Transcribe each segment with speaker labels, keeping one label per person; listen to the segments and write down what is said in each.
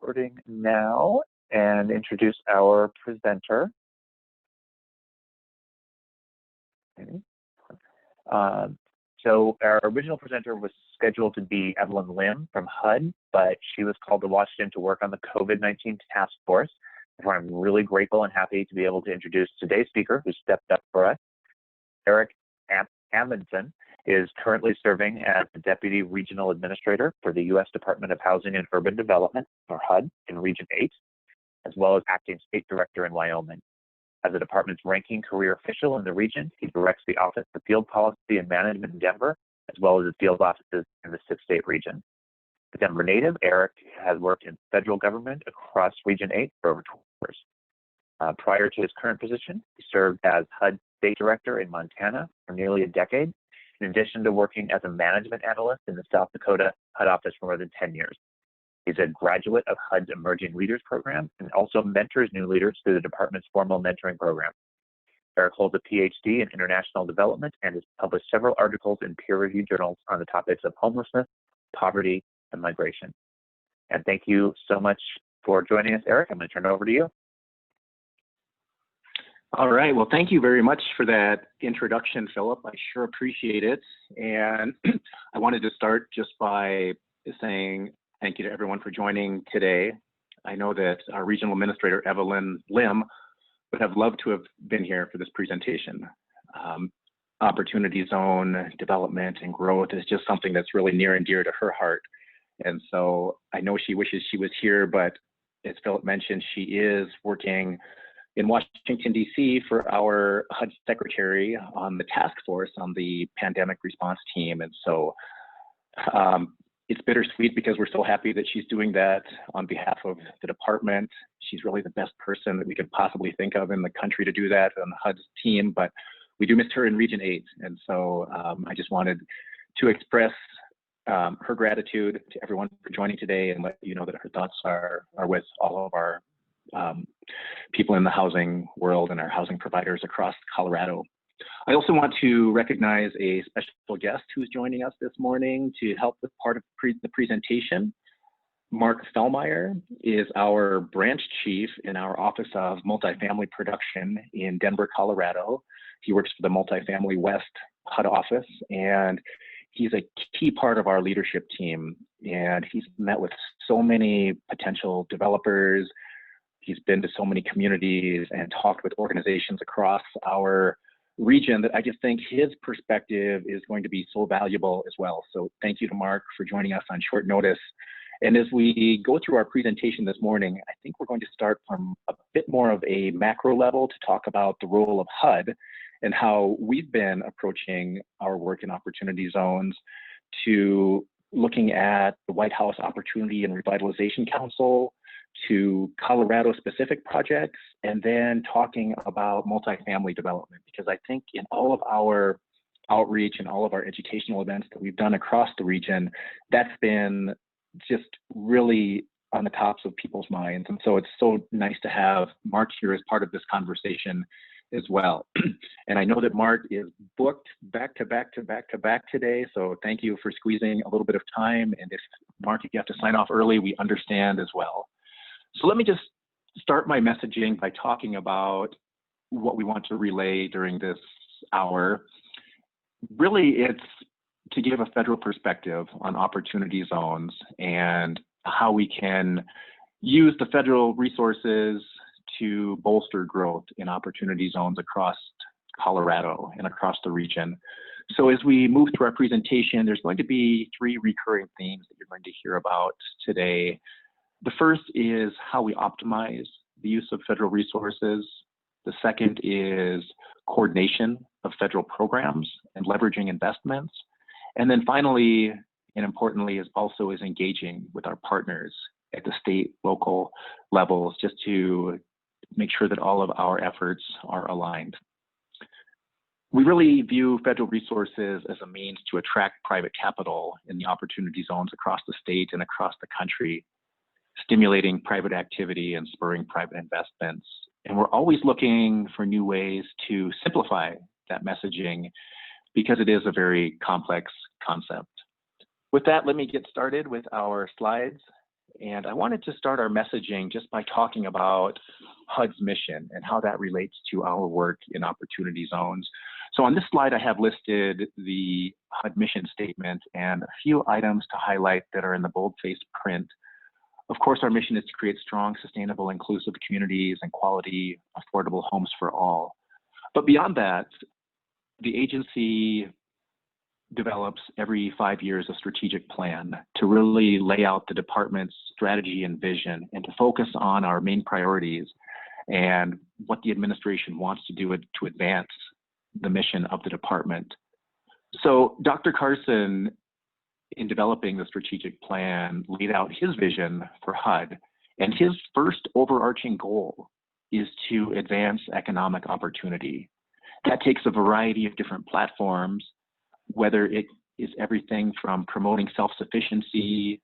Speaker 1: recording now and introduce our presenter. Okay. So our original presenter was scheduled to be Evelyn Lim from HUD, but she was called to Washington to work on the COVID-19 task force. Therefore, I'm really grateful and happy to be able to introduce today's speaker who stepped up for us. Eric Amundsen is currently serving as the Deputy Regional Administrator for the U.S. Department of Housing and Urban Development, or HUD, in Region 8, as well as Acting State Director in Wyoming. As the department's ranking career official in the region, he directs the Office of Field Policy and Management in Denver, as well as the field offices in the 6-state region. The Denver native, Eric has worked in federal government across Region 8 for over 20 years. Prior to his current position, he served as HUD State Director in Montana for nearly a decade, in addition to working as a management analyst in the South Dakota HUD office for more than 10 years. He's a graduate of HUD's Emerging Leaders Program and also mentors new leaders through the department's formal mentoring program. Eric holds a PhD in international development and has published several articles in peer-reviewed journals on the topics of homelessness, poverty, and migration. And thank you so much for joining us, Eric. I'm going to turn it over to you.
Speaker 2: All right. Well, thank you very much for that introduction, Philip. I sure appreciate it. And I wanted to start just by saying thank you to everyone for joining today. I know that our Regional Administrator, Evelyn Lim, would have loved to have been here for this presentation. Opportunity zone development and growth is just something that's really near and dear to her heart. And so I know she wishes she was here, but as Philip mentioned, she is working in Washington, D.C. for our HUD Secretary on the task force on the pandemic response team. And so it's bittersweet because we're so happy that she's doing that on behalf of the department. She's really the best person that we could possibly think of in the country to do that on the HUD's team, but we do miss her in Region 8. And so I just wanted to express her gratitude to everyone for joining today and let you know that her thoughts are with all of our people in the housing world and our housing providers across Colorado. I also want to recognize a special guest who's joining us this morning to help with part of the presentation. Mark Fellmeyer is our branch chief in our Office of Multifamily Production in Denver, Colorado. He works for the Multifamily West HUD office, and he's a key part of our leadership team. And he's met with so many potential developers. He's been to so many communities and talked with organizations across our region that I just think his perspective is going to be so valuable as well. So thank you to Mark for joining us on short notice. And as we go through our presentation this morning, I think we're going to start from a bit more of a macro level to talk about the role of HUD and how we've been approaching our work in opportunity zones, to looking at the White House Opportunity and Revitalization Council, to Colorado specific projects, and then talking about multifamily development, because I think in all of our outreach and all of our educational events that we've done across the region, that's been just really on the tops of people's minds. And so it's so nice to have Mark here as part of this conversation as well. And I know that Mark is booked back to back today. So thank you for squeezing a little bit of time. And if Mark, if you have to sign off early, we understand as well. So let me just start my messaging by talking about what we want to relay during this hour. Really, it's to give a federal perspective on opportunity zones and how we can use the federal resources to bolster growth in opportunity zones across Colorado and across the region. So as we move through our presentation, there's going to be 3 recurring themes that you're going to hear about today. The first is how we optimize the use of federal resources. The second is coordination of federal programs and leveraging investments. And then finally, and importantly, is engaging with our partners at the state, local levels, just to make sure that all of our efforts are aligned. We really view federal resources as a means to attract private capital in the opportunity zones across the state and across the country, stimulating private activity and spurring private investments. And we're always looking for new ways to simplify that messaging because it is a very complex concept. With that, let me get started with our slides. And I wanted to start our messaging just by talking about HUD's mission and how that relates to our work in opportunity zones. So on this slide, I have listed the HUD mission statement and a few items to highlight that are in the bold-faced print. Of course, our mission is to create strong, sustainable, inclusive communities and quality, affordable homes for all. But beyond that, the agency develops every 5 years a strategic plan to really lay out the department's strategy and vision and to focus on our main priorities and what the administration wants to do to advance the mission of the department. So Dr. Carson, in developing the strategic plan, laid out his vision for HUD, and his first overarching goal is to advance economic opportunity. That takes a variety of different platforms, whether it is everything from promoting self-sufficiency,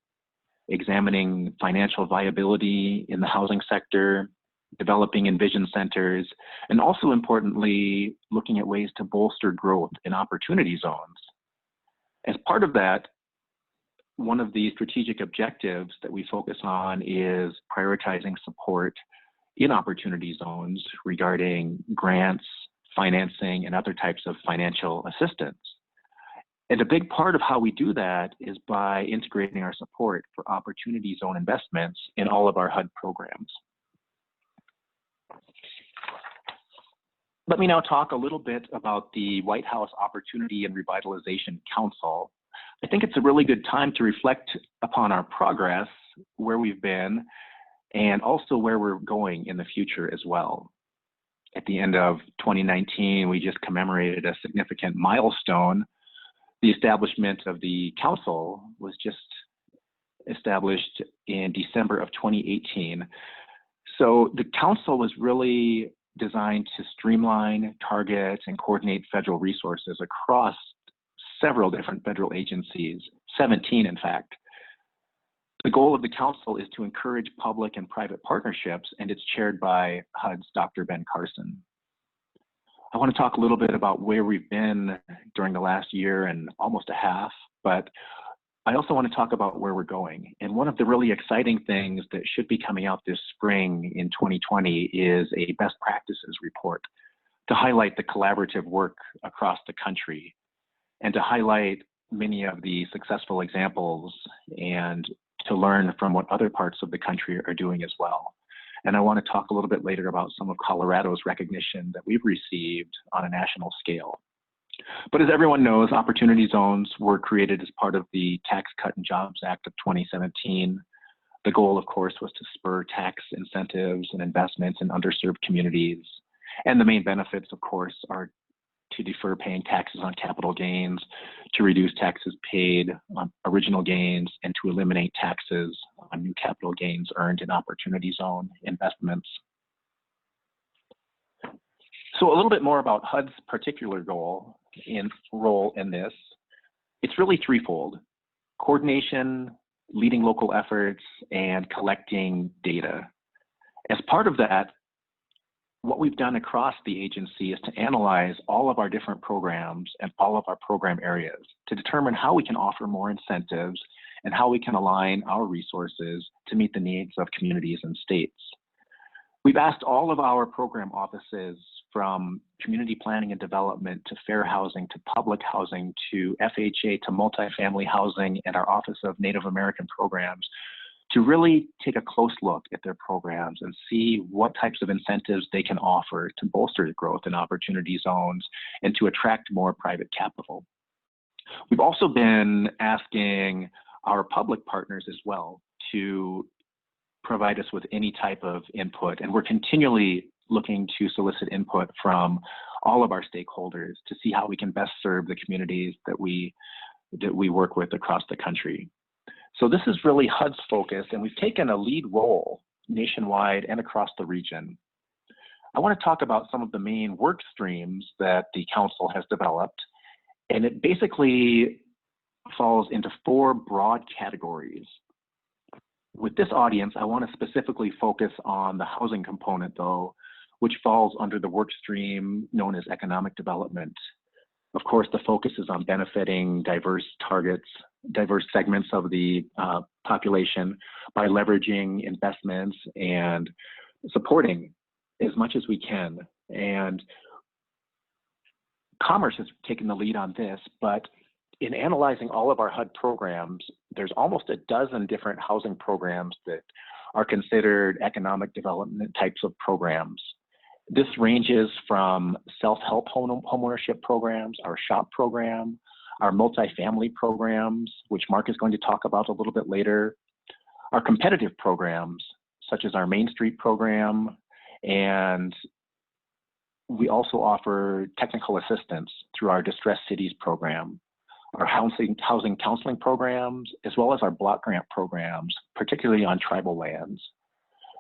Speaker 2: examining financial viability in the housing sector, developing envision centers, and also importantly, looking at ways to bolster growth in opportunity zones. As part of that, one of the strategic objectives that we focus on is prioritizing support in opportunity zones regarding grants, financing, and other types of financial assistance. And a big part of how we do that is by integrating our support for opportunity zone investments in all of our HUD programs. Let me now talk a little bit about the White House Opportunity and Revitalization Council. I think it's a really good time to reflect upon our progress, where we've been, and also where we're going in the future as well. At the end of 2019, we just commemorated a significant milestone. The establishment of the council was just established in December of 2018. So the council was really designed to streamline, target, and coordinate federal resources across several different federal agencies, 17 in fact. The goal of the council is to encourage public and private partnerships, and it's chaired by HUD's Dr. Ben Carson. I want to talk a little bit about where we've been during the last year and almost a half, but I also want to talk about where we're going. And one of the really exciting things that should be coming out this spring in 2020 is a best practices report to highlight the collaborative work across the country and to highlight many of the successful examples and to learn from what other parts of the country are doing as well. And I want to talk a little bit later about some of Colorado's recognition that we've received on a national scale. But as everyone knows, opportunity zones were created as part of the Tax Cut and Jobs Act of 2017. The goal, of course, was to spur tax incentives and investments in underserved communities. And the main benefits, of course, are to defer paying taxes on capital gains, to reduce taxes paid on original gains, and to eliminate taxes on new capital gains earned in opportunity zone investments. So a little bit more about HUD's particular role in this. It's really threefold: coordination, leading local efforts, and collecting data. As part of that, what we've done across the agency is to analyze all of our different programs and all of our program areas to determine how we can offer more incentives and how we can align our resources to meet the needs of communities and states. We've asked all of our program offices, from community planning and development to fair housing to public housing to FHA to multifamily housing and our Office of Native American Programs, to really take a close look at their programs and see what types of incentives they can offer to bolster growth in opportunity zones and to attract more private capital. We've also been asking our public partners as well to provide us with any type of input, and we're continually looking to solicit input from all of our stakeholders to see how we can best serve the communities that we work with across the country. So this is really HUD's focus, and we've taken a lead role nationwide and across the region. I want to talk about some of the main work streams that the council has developed, and it basically falls into 4 broad categories. With this audience, I want to specifically focus on the housing component, though, which falls under the work stream known as economic development. Of course, the focus is on benefiting diverse targets diverse segments of the population by leveraging investments and supporting as much as we can. And Commerce has taken the lead on this, but in analyzing all of our HUD programs, there's almost a dozen different housing programs that are considered economic development types of programs. This ranges from self-help homeownership programs, our SHOP program, our multifamily programs, which Mark is going to talk about a little bit later, our competitive programs, such as our Main Street program, and we also offer technical assistance through our Distressed Cities program, our housing counseling programs, as well as our block grant programs, particularly on tribal lands.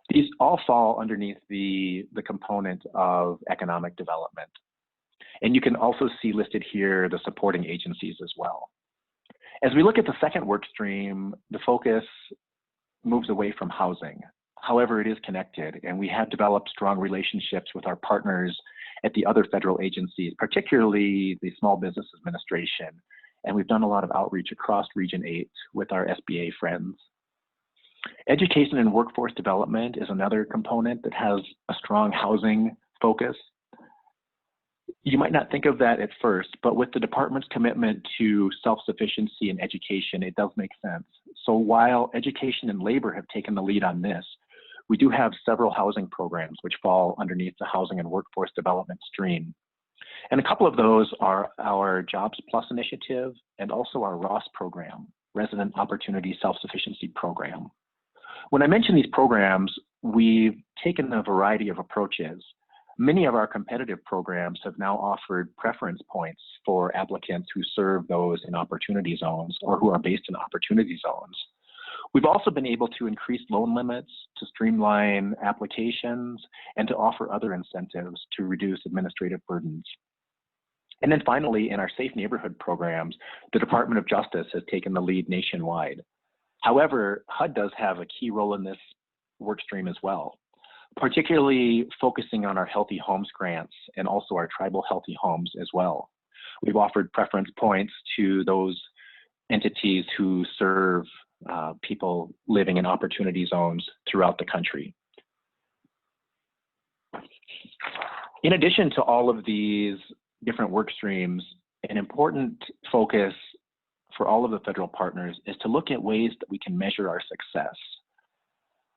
Speaker 2: These all fall underneath the component of economic development. And you can also see listed here the supporting agencies as well. As we look at the second work stream, the focus moves away from housing. However, it is connected, and we have developed strong relationships with our partners at the other federal agencies, particularly the Small Business Administration. And we've done a lot of outreach across Region 8 with our SBA friends. Education and workforce development is another component that has a strong housing focus. You might not think of that at first, but with the department's commitment to self-sufficiency in education, it does make sense. So while education and labor have taken the lead on this, we do have several housing programs which fall underneath the housing and workforce development stream. And a couple of those are our Jobs Plus initiative and also our ROS program, Resident Opportunity Self-Sufficiency Program. When I mention these programs, we've taken a variety of approaches. Many of our competitive programs have now offered preference points for applicants who serve those in opportunity zones or who are based in opportunity zones. We've also been able to increase loan limits, to streamline applications, and to offer other incentives to reduce administrative burdens. And then finally, in our Safe Neighborhood programs, the Department of Justice has taken the lead nationwide. However, HUD does have a key role in this work stream as well, particularly focusing on our Healthy Homes grants and also our Tribal Healthy Homes as well. We've offered preference points to those entities who serve people living in opportunity zones throughout the country. In addition to all of these different work streams, an important focus for all of the federal partners is to look at ways that we can measure our success.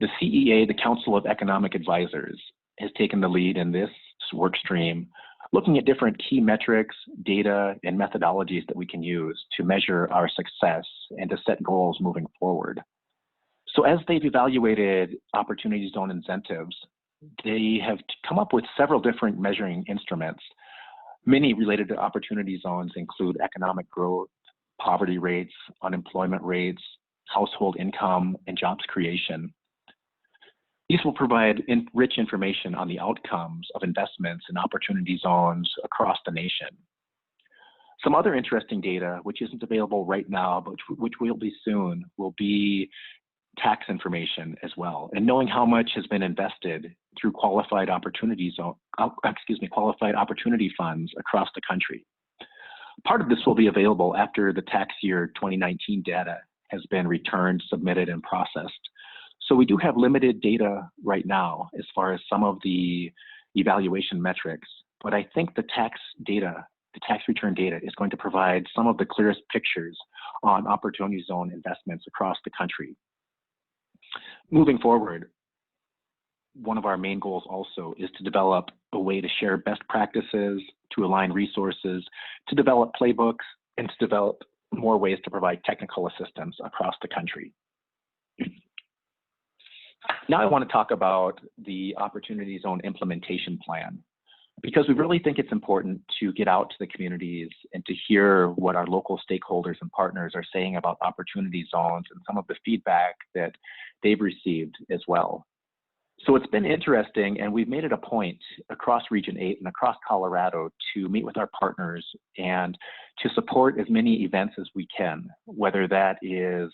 Speaker 2: The CEA, the Council of Economic Advisors, has taken the lead in this work stream, looking at different key metrics, data, and methodologies that we can use to measure our success and to set goals moving forward. So as they've evaluated opportunity zone incentives, they have come up with several different measuring instruments. Many related to opportunity zones include economic growth, poverty rates, unemployment rates, household income, and jobs creation. These will provide rich information on the outcomes of investments in opportunity zones across the nation. Some other interesting data, which isn't available right now, but which will be soon, will be tax information as well, and knowing how much has been invested through qualified opportunity funds across the country. Part of this will be available after the tax year 2019 data has been returned, submitted, and processed. So we do have limited data right now as far as some of the evaluation metrics, but I think the tax data, the tax return data, is going to provide some of the clearest pictures on opportunity zone investments across the country. Moving forward, one of our main goals also is to develop a way to share best practices, to align resources, to develop playbooks, and to develop more ways to provide technical assistance across the country. Now I want to talk about the Opportunity Zone Implementation Plan, because we really think it's important to get out to the communities and to hear what our local stakeholders and partners are saying about opportunity zones and some of the feedback that they've received as well. So it's been interesting, and we've made it a point across Region 8 and across Colorado to meet with our partners and to support as many events as we can, whether that is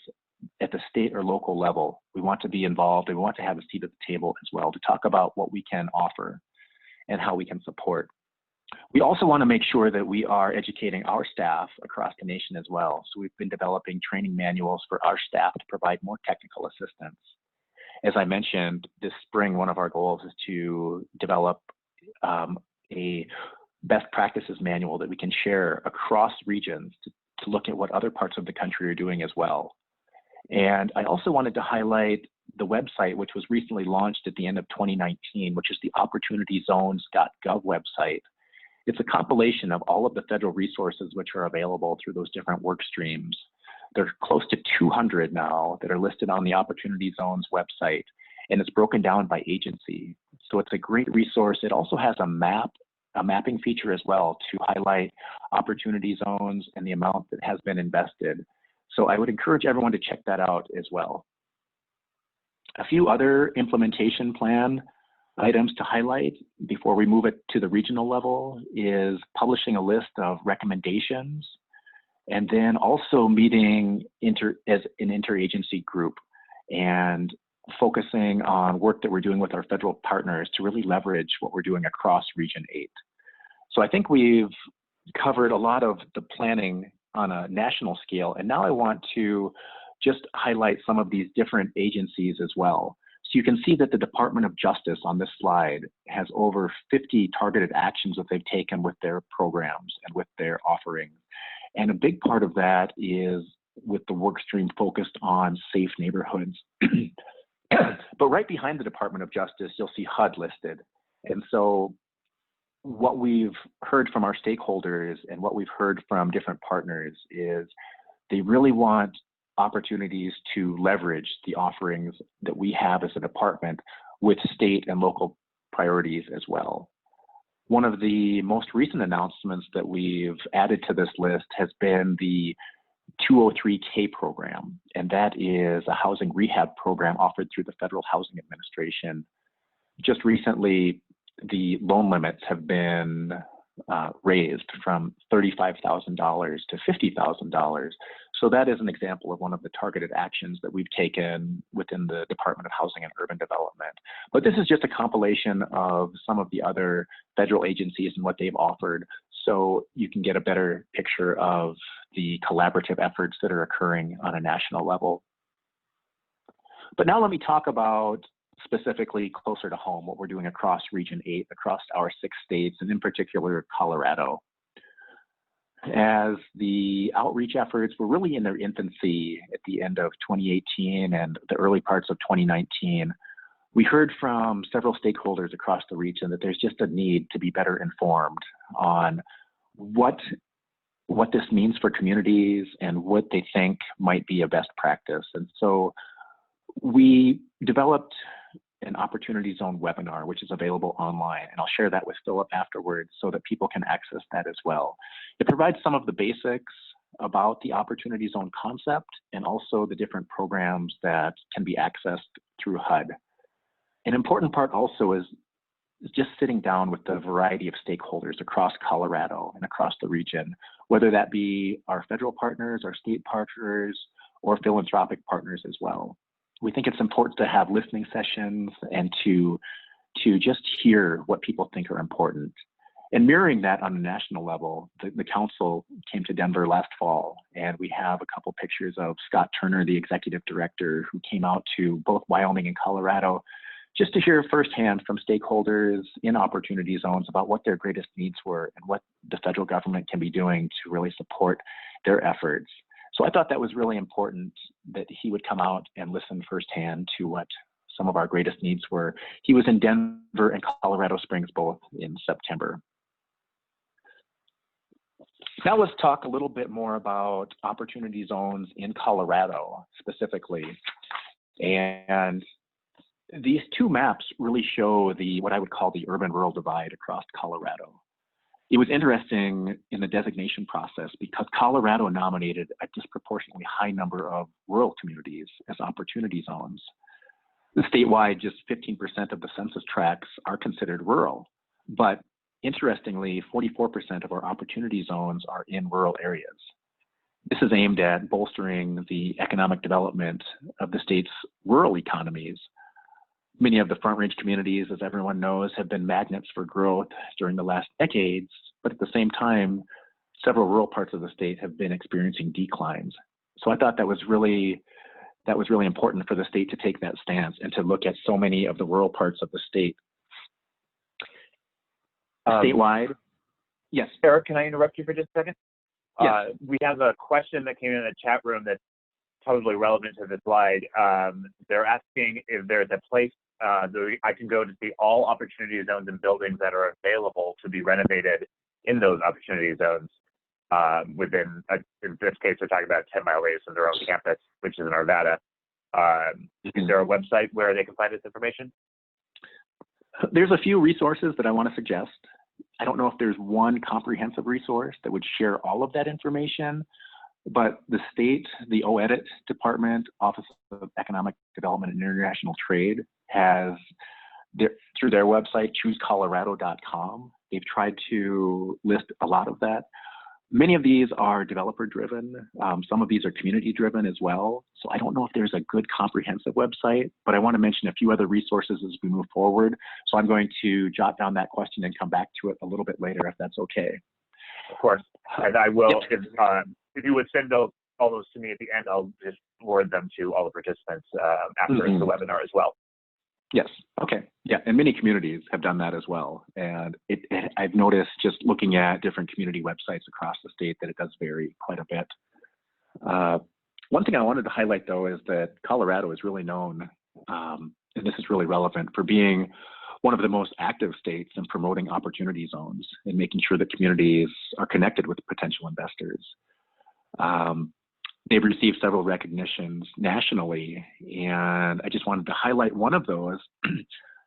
Speaker 2: at the state or local level. We want to be involved, and we want to have a seat at the table as well to talk about what we can offer and how we can support. We also want to make sure that we are educating our staff across the nation as well. So we've been developing training manuals for our staff to provide more technical assistance. As I mentioned, this spring, one of our goals is to develop a best practices manual that we can share across regions to look at what other parts of the country are doing as well. And I also wanted to highlight the website, which was recently launched at the end of 2019, which is the opportunityzones.gov website. It's a compilation of all of the federal resources which are available through those different work streams. There are close to 200 now that are listed on the Opportunity Zones website, and it's broken down by agency. So it's a great resource. It also has a mapping feature as well to highlight opportunity zones and the amount that has been invested. So I would encourage everyone to check that out as well. A few other implementation plan items to highlight before we move it to the regional level is publishing a list of recommendations, and then also meeting as an interagency group and focusing on work that we're doing with our federal partners to really leverage what we're doing across Region 8. So I think we've covered a lot of the planning on a national scale, and now I want to just highlight some of these different agencies as well. So you can see that the Department of Justice on this slide has over 50 targeted actions that they've taken with their programs and with their offerings. And a big part of that is with the work stream focused on safe neighborhoods. But right behind the Department of Justice, you'll see HUD listed. And so what we've heard from our stakeholders and what we've heard from different partners is they really want opportunities to leverage the offerings that we have as a department with state and local priorities as well. One of the most recent announcements that we've added to this list has been the 203K program, and that is a housing rehab program offered through the Federal Housing Administration. Just recently, the loan limits have been raised from $35,000 to $50,000. So that is an example of one of the targeted actions that we've taken within the Department of Housing and Urban Development. But this is just a compilation of some of the other federal agencies and what they've offered, so you can get a better picture of the collaborative efforts that are occurring on a national level. But now let me talk about specifically closer to home, what we're doing across Region 8, across our 6 states, and in particular, Colorado. As the outreach efforts were really in their infancy at the end of 2018 and the early parts of 2019, we heard from several stakeholders across the region that there's just a need to be better informed on what this means for communities and what they think might be a best practice. And so we developed an Opportunity Zone webinar, which is available online, and I'll share that with Philip afterwards so that people can access that as well. It provides some of the basics about the Opportunity Zone concept and also the different programs that can be accessed through HUD. An important part also is just sitting down with the variety of stakeholders across Colorado and across the region, whether that be our federal partners, our state partners, or philanthropic partners as well. We think it's important to have listening sessions and to just hear what people think are important. And mirroring that on a national level, the council came to Denver last fall, and we have a couple pictures of Scott Turner, the executive director, who came out to both Wyoming and Colorado just to hear firsthand from stakeholders in Opportunity Zones about what their greatest needs were and what the federal government can be doing to really support their efforts. So I thought that was really important that he would come out and listen firsthand to what some of our greatest needs were. He was in Denver and Colorado Springs both in September. Now let's talk a little bit more about Opportunity Zones in Colorado specifically. And these two maps really show what I would call the urban-rural divide across Colorado. It was interesting in the designation process because Colorado nominated a disproportionately high number of rural communities as Opportunity Zones. Statewide, just 15% of the census tracts are considered rural, but interestingly, 44% of our Opportunity Zones are in rural areas. This is aimed at bolstering the economic development of the state's rural economies. Many of the Front Range communities, as everyone knows, have been magnets for growth during the last decades, but at the same time, several rural parts of the state have been experiencing declines. So I thought that was really important for the state to take that stance and to look at so many of the rural parts of the state. Statewide, yes.
Speaker 1: Eric, can I interrupt you for just a second?
Speaker 2: Yes.
Speaker 1: We have a question that came in the chat room that's probably relevant to the slide. They're asking if there's a place I can go to see all opportunity zones and buildings that are available to be renovated in those opportunity zones within, in this case, they're talking about a 10-mile radius of their own campus, which is in Arvada. Is there a website where they can find this information?
Speaker 2: There's a few resources that I want to suggest. I don't know if there's one comprehensive resource that would share all of that information, but the state, the OEDIT department, Office of Economic Development and International Trade, has, through their website, choosecolorado.com, they've tried to list a lot of that. Many of these are developer driven. Some of these are community driven as well. So I don't know if there's a good comprehensive website, but I want to mention a few other resources as we move forward. So I'm going to jot down that question and come back to it a little bit later if that's okay.
Speaker 1: Of course, and I will, if you would send all those to me at the end, I'll just forward them to all the participants after the webinar as well.
Speaker 2: Yes, okay, yeah, and many communities have done that as well. And I've noticed just looking at different community websites across the state that it does vary quite a bit. One thing I wanted to highlight though is that Colorado is really known, and this is really relevant, for being one of the most active states in promoting opportunity zones and making sure that communities are connected with potential investors. They've received several recognitions nationally, and I just wanted to highlight one of those.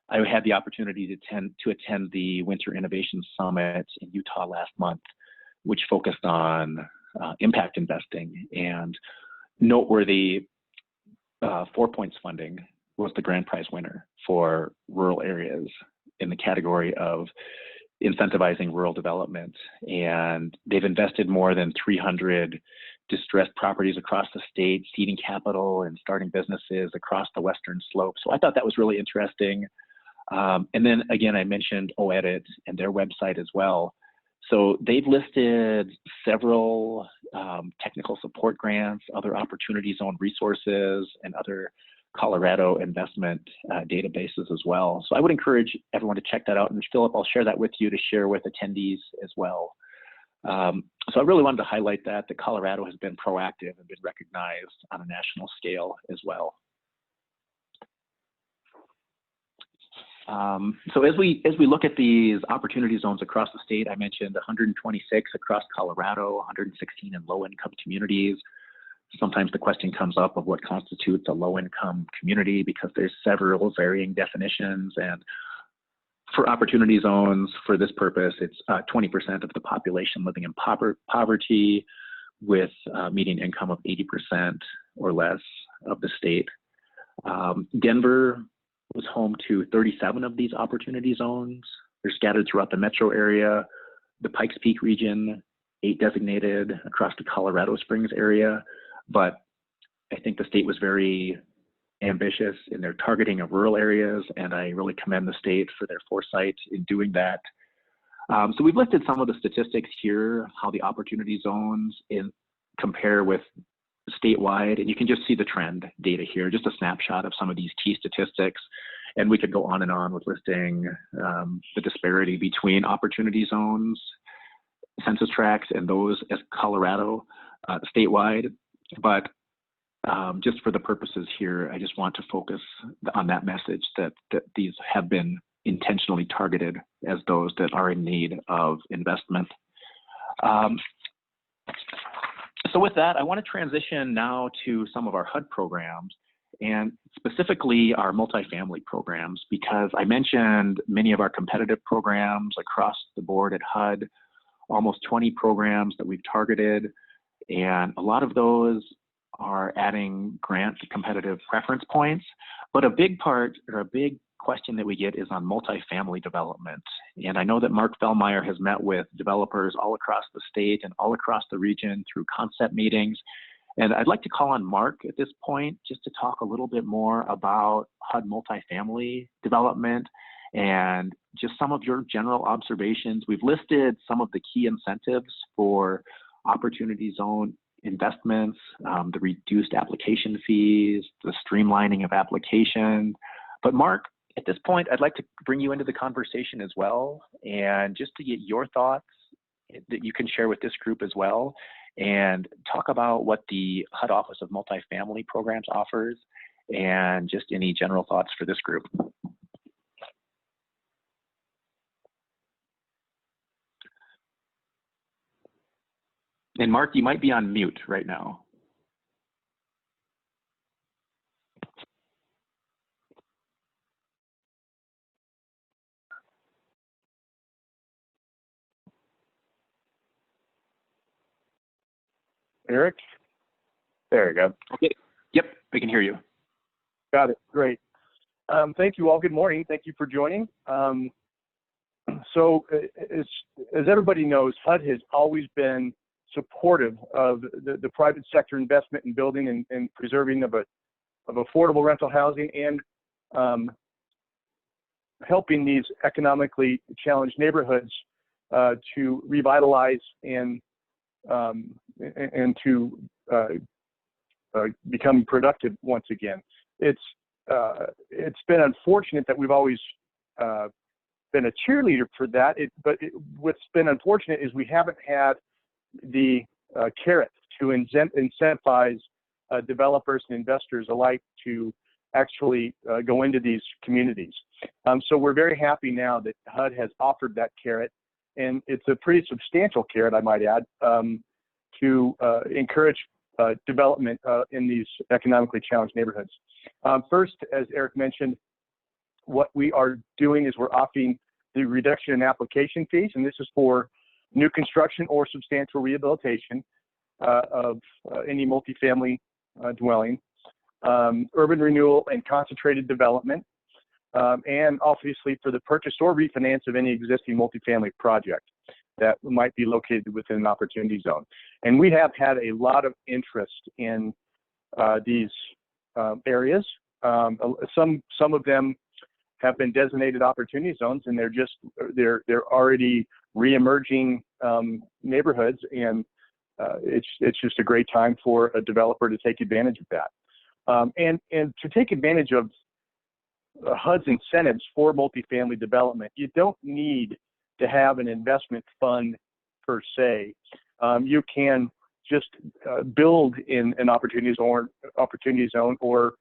Speaker 2: I had the opportunity to attend the Winter Innovation Summit in Utah last month, which focused on impact investing, and noteworthy 4 Points funding was the grand prize winner for rural areas in the category of incentivizing rural development. And they've invested more than 300 distressed properties across the state, seeding capital and starting businesses across the western slope. So I thought that was really interesting. And then again, I mentioned OEDIT and their website as well. So they've listed several technical support grants, other opportunity zone resources, and other Colorado investment databases as well. So I would encourage everyone to check that out. And Philip, I'll share that with you to share with attendees as well. So I really wanted to highlight that Colorado has been proactive and been recognized on a national scale as well. So as we look at these opportunity zones across the state, I mentioned 126 across Colorado, 116 in low-income communities. Sometimes the question comes up of what constitutes a low-income community, because there's several varying definitions. And for opportunity zones, for this purpose, it's 20% of the population living in poverty with median income of 80% or less of the state. Denver was home to 37 of these opportunity zones. They're scattered throughout the metro area, the Pikes Peak region, 8 designated across the Colorado Springs area. But I think the state was very ambitious in their targeting of rural areas, and I really commend the state for their foresight in doing that. So we've listed some of the statistics here, how the opportunity zones compare with statewide, and you can just see the trend data here, just a snapshot of some of these key statistics. And we could go on and on with listing the disparity between opportunity zones, census tracts, and those as Colorado statewide. But just for the purposes here, I just want to focus on that message that these have been intentionally targeted as those that are in need of investment. So with that, I want to transition now to some of our HUD programs, and specifically our multifamily programs, because I mentioned many of our competitive programs across the board at HUD, almost 20 programs that we've targeted, and a lot of those are adding grant competitive preference points. But a big part, or a big question that we get, is on multifamily development. And I know that Mark Fellmeyer has met with developers all across the state and all across the region through concept meetings. And I'd like to call on Mark at this point just to talk a little bit more about HUD multifamily development and just some of your general observations. We've listed some of the key incentives for opportunity zone investments, the reduced application fees, the streamlining of application. But Mark, at this point, I'd like to bring you into the conversation as well, and just to get your thoughts that you can share with this group as well, and talk about what the HUD Office of Multifamily Programs offers, and just any general thoughts for this group. And Mark, you might be on mute right now.
Speaker 3: Eric?
Speaker 1: There you go.
Speaker 2: Okay. Yep, I can hear you.
Speaker 3: Got it. Great. Thank you all. Good morning. Thank you for joining. So as everybody knows, HUD has always been supportive of the private sector investment in building and preserving of affordable rental housing, and helping these economically challenged neighborhoods to revitalize and to become productive once again. It's been unfortunate that we've always been a cheerleader for that. What's been unfortunate is we haven't had the carrot to incentivize developers and investors alike to actually go into these communities. So we're very happy now that HUD has offered that carrot, and it's a pretty substantial carrot, I might add, to encourage development in these economically challenged neighborhoods. First, as Eric mentioned, what we are doing is we're offering the reduction in application fees, and this is for new construction or substantial rehabilitation of any multifamily dwelling, urban renewal and concentrated development, and obviously for the purchase or refinance of any existing multifamily project that might be located within an opportunity zone. And we have had a lot of interest in these areas. Some of them have been designated opportunity zones, and they're already re-emerging neighborhoods, and it's just a great time for a developer to take advantage of that. And to take advantage of HUD's incentives for multifamily development, you don't need to have an investment fund per se. You can just build in an opportunity zone or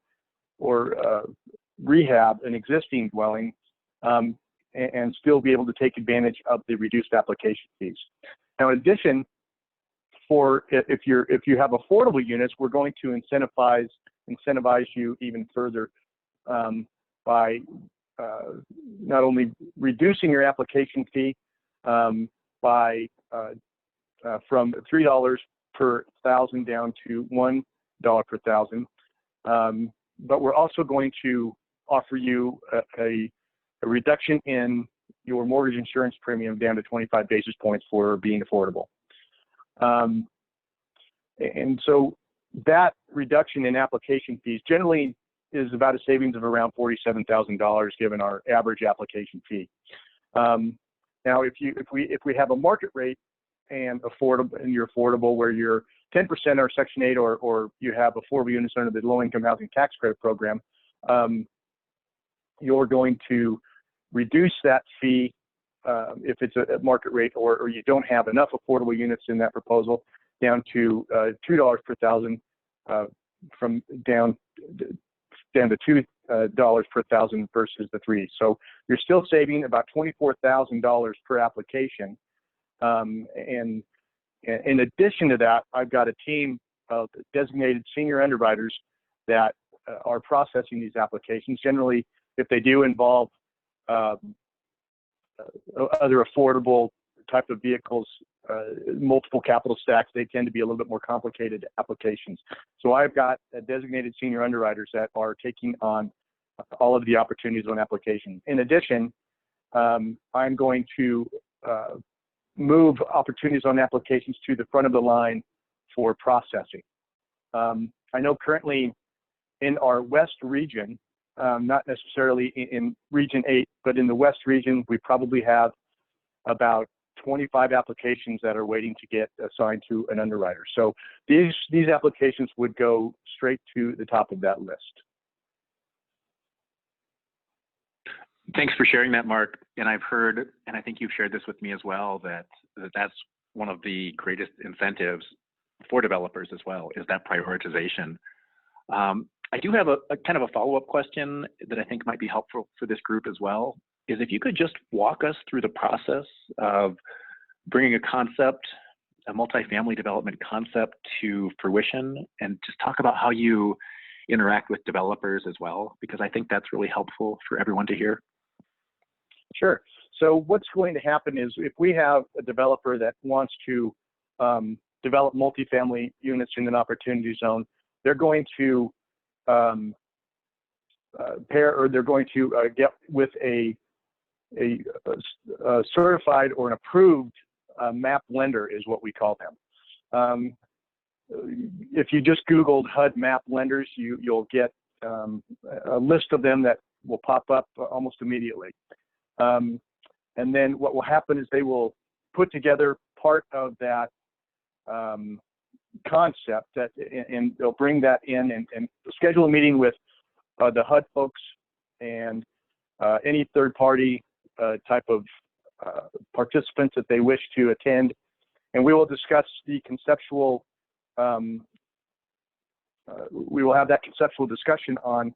Speaker 3: rehab an existing dwelling and still be able to take advantage of the reduced application fees. Now, in addition, if you have affordable units, we're going to incentivize you even further by not only reducing your application fee by from $3 per thousand down to $1 per thousand, but we're also going to offer you a reduction in your mortgage insurance premium down to 25 basis points for being affordable. And so that reduction in application fees generally is about a savings of around $47,000 given our average application fee. Now, if we have a market rate and you're affordable, where you're 10% or Section 8 or you have affordable units under the low-income housing tax credit program, you're going to reduce that fee if it's a market rate, or you don't have enough affordable units in that proposal, down to $2 per thousand, from down to $2 per thousand versus the $3. So you're still saving about $24,000 per application. And in addition to that, I've got a team of designated senior underwriters that are processing these applications. Generally, if they do involve other affordable type of vehicles, multiple capital stacks, they tend to be a little bit more complicated applications. So I've got designated senior underwriters that are taking on all of the opportunities on application. In addition, I'm going to move opportunities on applications to the front of the line for processing. I know currently in our West region, not necessarily in Region 8, but in the West region, we probably have about 25 applications that are waiting to get assigned to an underwriter. So these applications would go straight to the top of that list.
Speaker 2: Thanks for sharing that, Mark. And I've heard, and I think you've shared this with me as well, that's one of the greatest incentives for developers as well, is that prioritization. I do have a kind of a follow-up question that I think might be helpful for this group as well, is if you could just walk us through the process of bringing a concept, a multifamily development concept to fruition, and just talk about how you interact with developers as well, because I think that's really helpful for everyone to hear.
Speaker 3: Sure. So what's going to happen is if we have a developer that wants to develop multifamily units in an opportunity zone, they're going to get with a certified or an approved map lender is what we call them. If you just Googled HUD map lenders, you'll get a list of them that will pop up almost immediately. And then what will happen is they will put together part of that concept and they'll bring that in and schedule a meeting with the HUD folks and any third party type of participants that they wish to attend. And we will discuss the conceptual, we will have that conceptual discussion on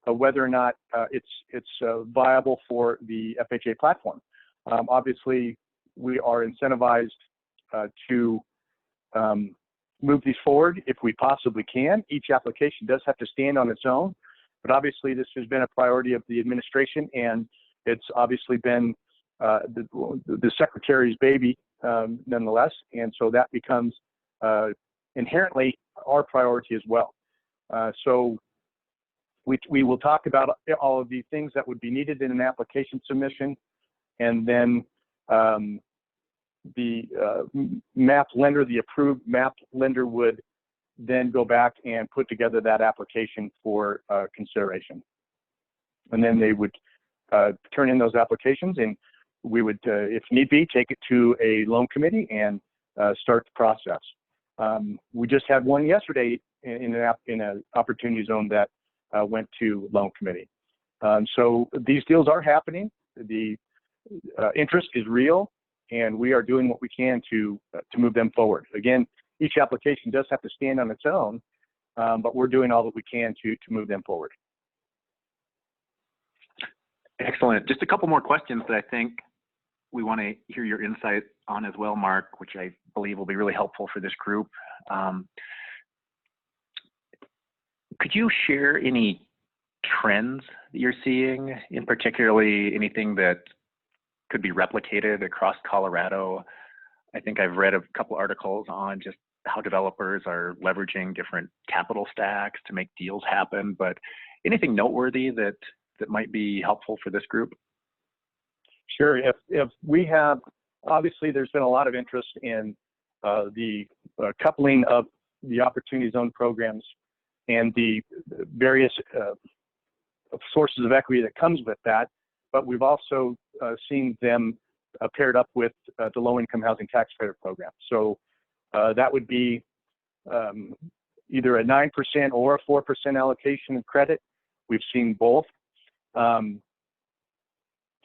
Speaker 3: whether or not it's viable for the FHA platform. Obviously, we are incentivized to move these forward if we possibly can. Each application does have to stand on its own, but obviously this has been a priority of the administration, and it's obviously been the Secretary's baby nonetheless, and so that becomes inherently our priority as well. So we will talk about all of the things that would be needed in an application submission, and then the map lender, the approved map lender, would then go back and put together that application for consideration. And then they would turn in those applications, and we would, if need be, take it to a loan committee and start the process. We just had one yesterday in an opportunity zone that went to loan committee. So these deals are happening. The interest is real, and we are doing what we can to move them forward. Again, each application does have to stand on its own, but we're doing all that we can to move them forward.
Speaker 2: Excellent. Just a couple more questions that I think we want to hear your insight on as well, Mark, which I believe will be really helpful for this group. Could you share any trends that you're seeing, in particularly anything that could be replicated across Colorado? I think I've read a couple articles on just how developers are leveraging different capital stacks to make deals happen, but anything noteworthy that might be helpful for this group?
Speaker 3: Sure. If we have, obviously there's been a lot of interest in the coupling of the Opportunity Zone programs and the various sources of equity that comes with that, but we've also seen them paired up with the Low-Income Housing Tax Credit Program. So that would be either a 9% or a 4% allocation of credit. We've seen both. And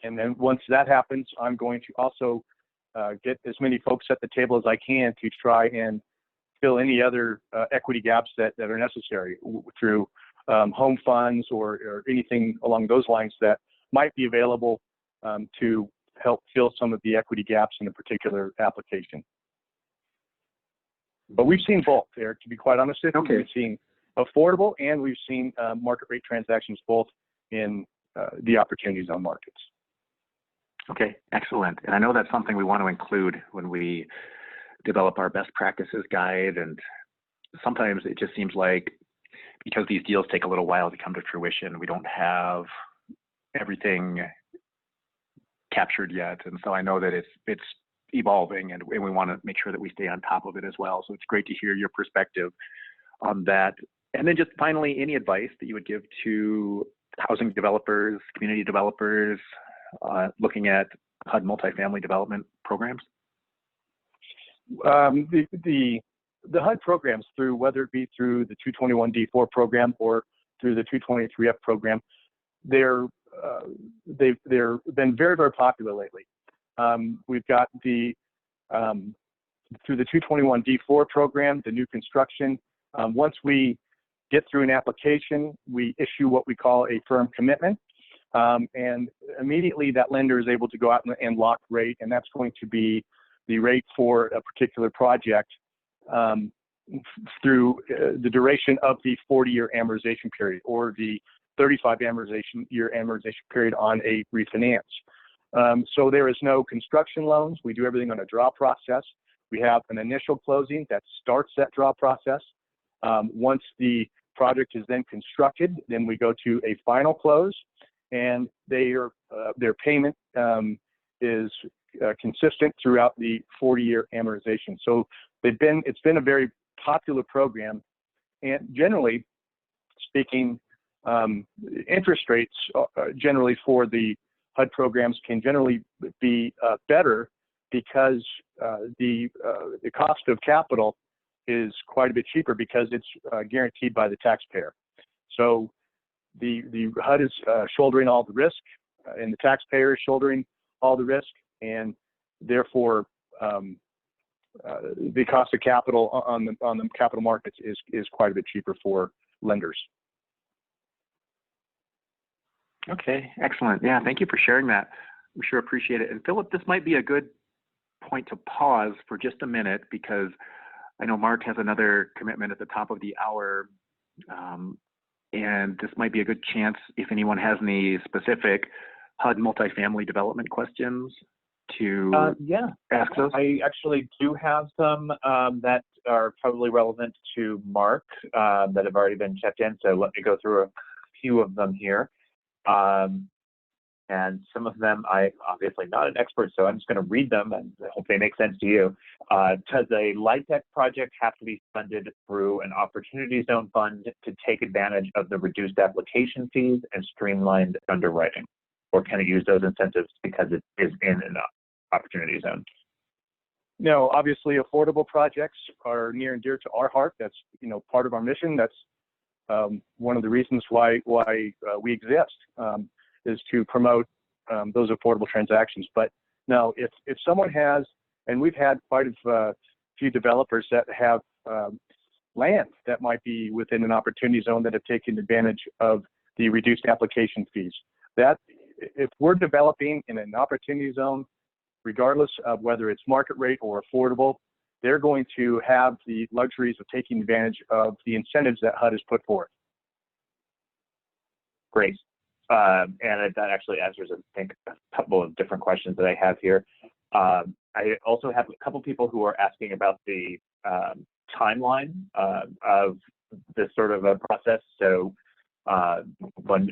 Speaker 3: then once that happens, I'm going to also get as many folks at the table as I can to try and fill any other equity gaps that are necessary through home funds or anything along those lines that might be available to help fill some of the equity gaps in a particular application. But we've seen both, Eric, to be quite honest with you. Okay. We've seen affordable and we've seen market rate transactions both in the Opportunity Zone markets.
Speaker 2: Okay, excellent. And I know that's something we want to include when we develop our best practices guide. And sometimes it just seems like because these deals take a little while to come to fruition, we don't have everything captured yet. And so I know that it's evolving, and we want to make sure that we stay on top of it as well. So it's great to hear your perspective. on that. And then just finally, any advice that you would give to housing developers, community developers, looking at HUD multifamily development programs?
Speaker 3: The HUD programs, through whether it be through the 221D4 program or through the 223F program, they've been very, very popular lately. We've got the through the 221D4 program, the new construction. Once we get through an application, we issue what we call a firm commitment, and immediately that lender is able to go out and lock rate, and that's going to be the rate for a particular project through the duration of the 40-year amortization period or the 35-year amortization period on a refinance. So there is no construction loans. We do everything on a draw process. We have an initial closing that starts that draw process. Once the project is then constructed, then we go to a final close, and their payment is consistent throughout the 40-year amortization. So it's been a very popular program, and generally speaking, interest rates generally for the HUD programs can generally be better because the cost of capital is quite a bit cheaper because it's guaranteed by the taxpayer. So the HUD is shouldering all the risk, and the taxpayer is shouldering all the risk, and therefore the cost of capital on the capital markets is quite a bit cheaper for lenders.
Speaker 2: Okay, excellent. Yeah, thank you for sharing that. We sure appreciate it. And Philip, this might be a good point to pause for just a minute, because I know Mark has another commitment at the top of the hour, and this might be a good chance, if anyone has any specific HUD multifamily development questions, to ask those.
Speaker 1: I actually do have some that are probably relevant to Mark that have already been checked in, so let me go through a few of them here. And some of them, I'm obviously not an expert, so I'm just going to read them and hope they make sense to you. Does a LIHTC project have to be funded through an opportunity zone fund to take advantage of the reduced application fees and streamlined underwriting? Or can it use those incentives because it is in an opportunity zone?
Speaker 3: No, obviously affordable projects are near and dear to our heart. That's part of our mission. That's one of the reasons why we exist, is to promote those affordable transactions. But no, if someone has, and we've had quite a few developers that have land that might be within an opportunity zone that have taken advantage of the reduced application fees. That if we're developing in an opportunity zone, regardless of whether it's market rate or affordable, they're going to have the luxuries of taking advantage of the incentives that HUD has put forth.
Speaker 1: Great. And that actually answers, I think, a couple of different questions that I have here. I also have a couple people who are asking about the timeline of this sort of a process. So one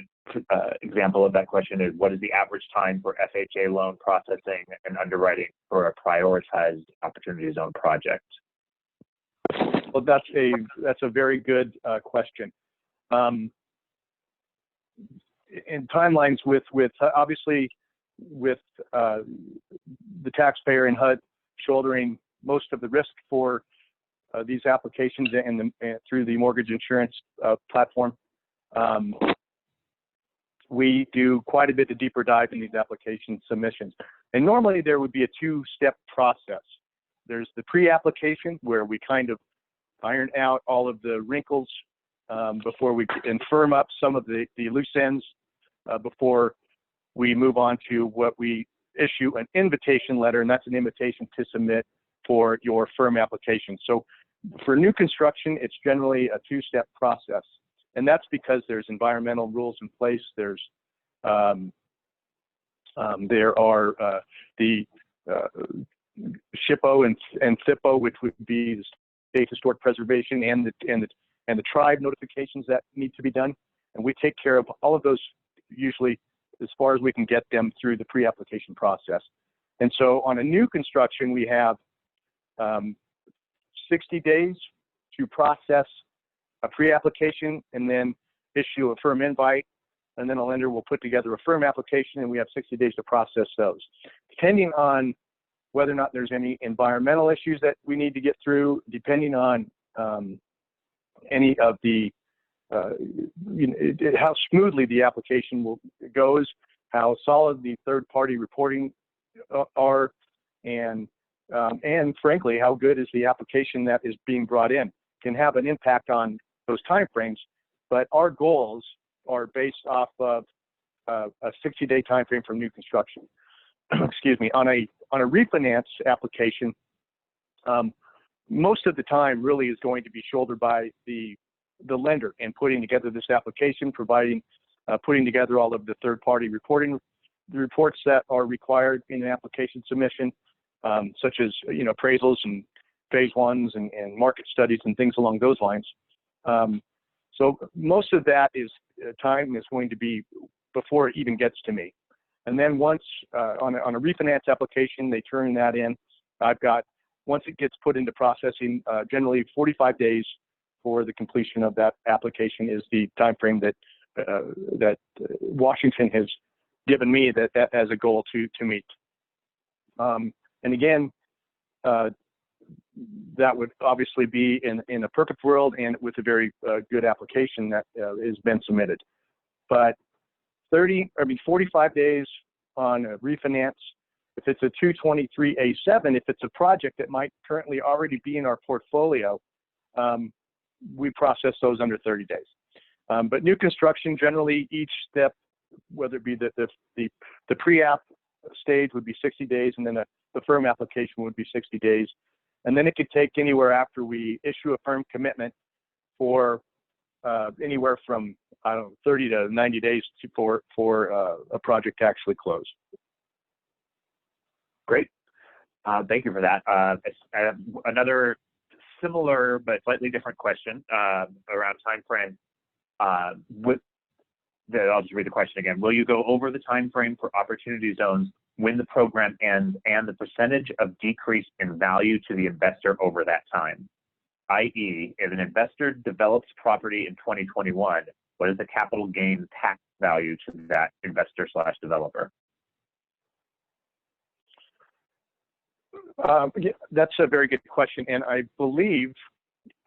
Speaker 1: example of that question is, what is the average time for FHA loan processing and underwriting for a prioritized opportunity zone project?
Speaker 3: Well, that's a very good question. In timelines with obviously with the taxpayer and HUD shouldering most of the risk for these applications and through the mortgage insurance platform, we do quite a bit of deeper dive in these application submissions. And normally there would be a two-step process. There's the pre-application, where we kind of iron out all of the wrinkles before we can firm up some of the loose ends before we move on to what we issue an invitation letter, and that's an invitation to submit for your firm application. So for new construction, it's generally a two-step process, and that's because there's environmental rules in place. There are the SHPO and THPO, which would be the State Historic Preservation and the tribe notifications that need to be done, and we take care of all of those usually as far as we can get them through the pre-application process. And so on a new construction, we have 60 days to process a pre-application and then issue a firm invite, and then a lender will put together a firm application, and we have 60 days to process those. Depending on whether or not there's any environmental issues that we need to get through, depending on any of the, how smoothly the application goes, how solid the third-party reporting are, and frankly, how good is the application that is being brought in, can have an impact on those timeframes. But our goals are based off of a 60-day time frame from new construction. Excuse me. On a refinance application, most of the time really is going to be shouldered by the lender in putting together this application, putting together all of the third-party reporting reports that are required in an application submission, such as appraisals and phase ones and market studies and things along those lines. So most of that time is going to be before it even gets to me. And then once on a refinance application, they turn that in. Once it gets put into processing, generally 45 days for the completion of that application is the time frame that Washington has given me that as a goal to meet. And again, that would obviously be in a perfect world and with a very good application that has been submitted. But 45 days on a refinance. If it's a 223A7, if it's a project that might currently already be in our portfolio, we process those under 30 days. But new construction, generally each step, whether it be the pre-app stage would be 60 days, and then the firm application would be 60 days. And then it could take anywhere after we issue a firm commitment for anywhere from 30 to 90 days for a project to actually close.
Speaker 1: Great. Thank you for that. I have another similar but slightly different question around time frame. I'll just read the question again. Will you go over the time frame for opportunity zones when the program ends and the percentage of decrease in value to the investor over that time? I.e., if an investor develops property in 2021, what is the capital gain tax value to that investor/developer?
Speaker 3: Yeah, that's a very good question, and I believe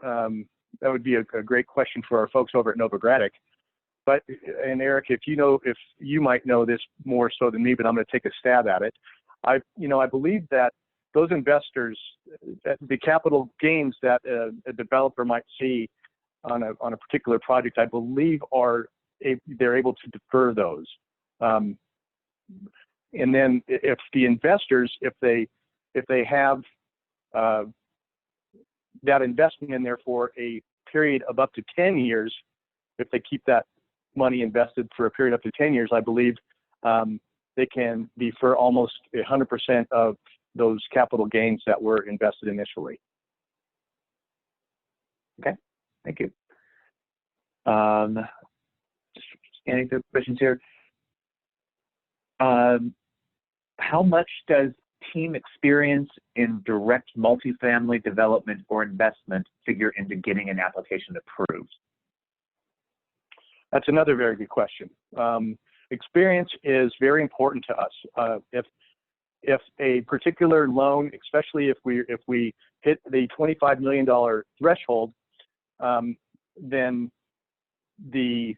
Speaker 3: that would be a great question for our folks over at Novogradac. But, and Eric, if you might know this more so than me, but I'm going to take a stab at it. I believe that those investors, the capital gains that a developer might see on a particular project, I believe they're able to defer those. And then if the investors, if they have that investment in there for a period of up to 10 years, if they keep that money invested for a period up to 10 years, I believe they can defer almost 100% of those capital gains that were invested initially.
Speaker 1: Okay, thank you. Just scanning through questions here. How much does team experience in direct multifamily development or investment figure into getting an application approved?
Speaker 3: That's another very good question. Experience is very important to us. If a particular loan, especially if we hit the $25 million threshold, then the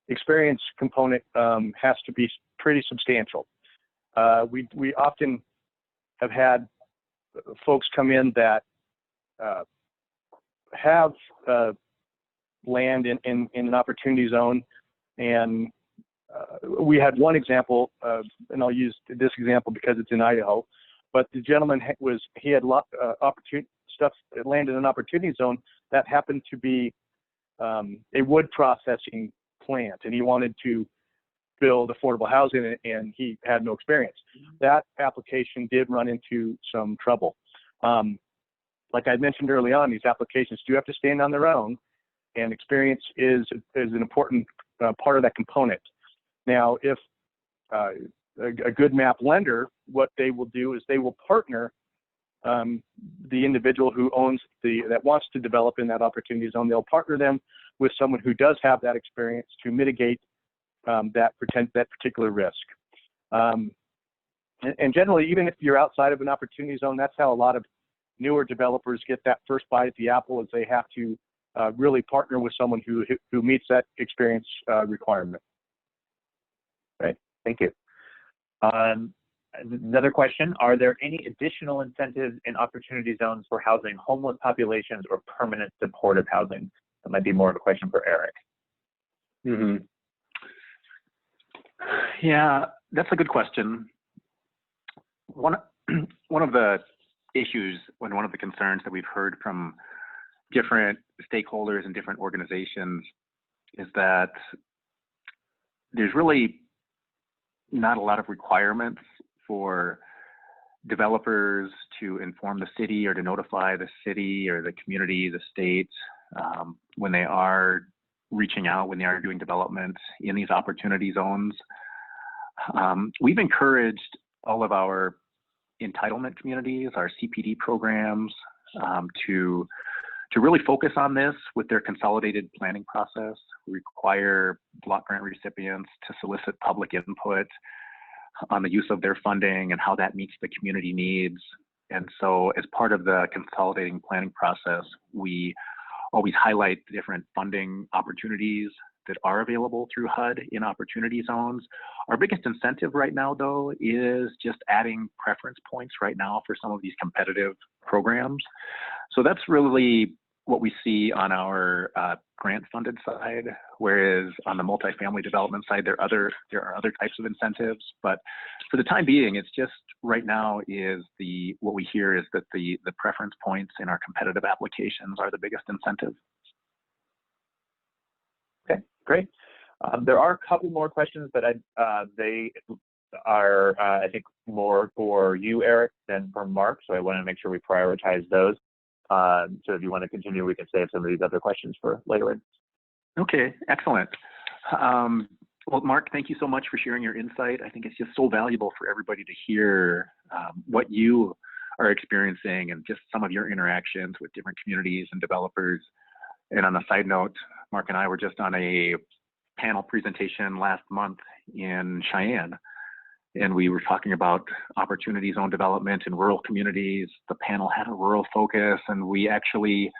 Speaker 3: experience component has to be pretty substantial. We often have had folks come in that have land in an opportunity zone, and we had one example, and I'll use this example because it's in Idaho, but the gentleman he had opportunity stuff land in an opportunity zone that happened to be a wood processing plant, and he wanted to build affordable housing, and he had no experience. That application did run into some trouble. Like I mentioned early on, these applications do have to stand on their own, and experience is an important part of that component. Now, if a good map lender, what they will do is they will partner the individual who owns that wants to develop in that opportunity zone. They'll partner them with someone who does have that experience to mitigate that particular risk. And generally, even if you're outside of an opportunity zone, that's how a lot of newer developers get that first bite at the apple, is they have to really partner with someone who meets that experience requirement.
Speaker 1: Right, thank you. Another question, are there any additional incentives in opportunity zones for housing homeless populations or permanent supportive housing? That might be more of a question for Eric.
Speaker 2: Mm-hmm. Yeah, that's a good question. One of the issues and one of the concerns that we've heard from different stakeholders and different organizations is that there's really not a lot of requirements for developers to inform the city or to notify the city or the community, the state, when they are reaching out, when they are doing development in these opportunity zones. We've encouraged all of our entitlement communities, our CPD programs, to really focus on this with their consolidated planning process. We require block grant recipients to solicit public input on the use of their funding and how that meets the community needs. And so as part of the consolidating planning process, we always highlight the different funding opportunities that are available through HUD in opportunity zones. Our biggest incentive right now, though, is just adding preference points right now for some of these competitive programs. So that's really what we see on our grant-funded side, whereas on the multifamily development side, there are other types of incentives. But for the time being, it's just right now is what we hear is that the preference points in our competitive applications are the biggest incentive.
Speaker 1: Okay, great. There are a couple more questions, but they are, I think, more for you, Eric, than for Mark. So I want to make sure we prioritize those. So if you want to continue, we can save some of these other questions for later in.
Speaker 2: Okay, excellent. Well, Mark, thank you so much for sharing your insight. I think it's just so valuable for everybody to hear what you are experiencing and just some of your interactions with different communities and developers. And on a side note, Mark and I were just on a panel presentation last month in Cheyenne, and we were talking about opportunity zone development in rural communities. The panel had a rural focus, and we actually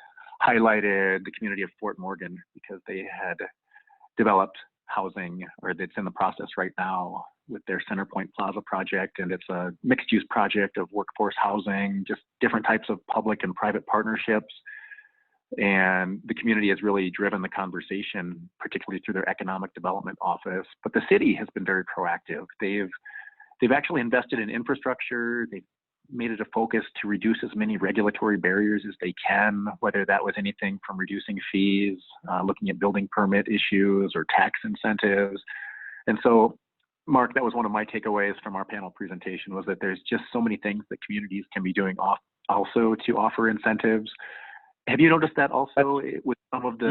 Speaker 2: highlighted the community of Fort Morgan because they had developed housing, or that's in the process right now with their Centerpoint Plaza project, and it's a mixed-use project of workforce housing, just different types of public and private partnerships. And the community has really driven the conversation, particularly through their economic development office. But the city has been very proactive. They've actually invested in infrastructure. They've made it a focus to reduce as many regulatory barriers as they can, whether that was anything from reducing fees, looking at building permit issues or tax incentives. And so, Mark, that was one of my takeaways from our panel presentation, was that there's just so many things that communities can be doing also to offer incentives. Have you noticed that also with some of the?